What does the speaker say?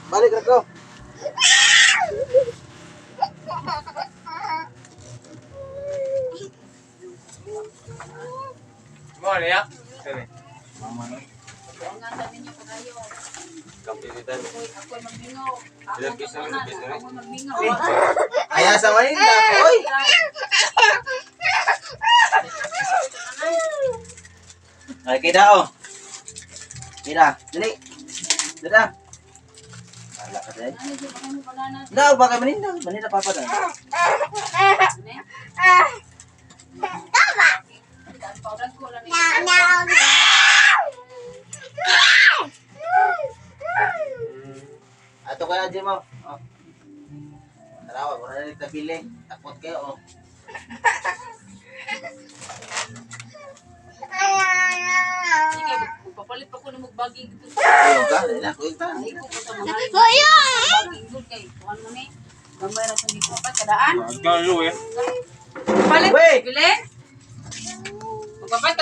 Balik ako. Mo ya? Sini. Mama na. Ang ninyo kayo. Kapitan. Ako magmingaw. Ilang piso, ilang piso, eh? Ako magmingaw. Aya sa Manila. Oy. Ay, kita oh. Kita, dali. Dada. Wala ka dai. Ano yung mga banana? Daw ba kay Manila? Manila papa na. Paudan ko lang. Ato kaya di mo. Oh. Tarawa, wala na nagtabili. Takot kayo oh. Sige, papalit pa ko na magbaging dito. Ayun ka, dali na, kuya ta. Ay, ko sa mga baging doon kay kuhan mo ni. Gamay ra sa hindi ko pa kadaan. Galo eh. Palit, Wait! bili. Magpapat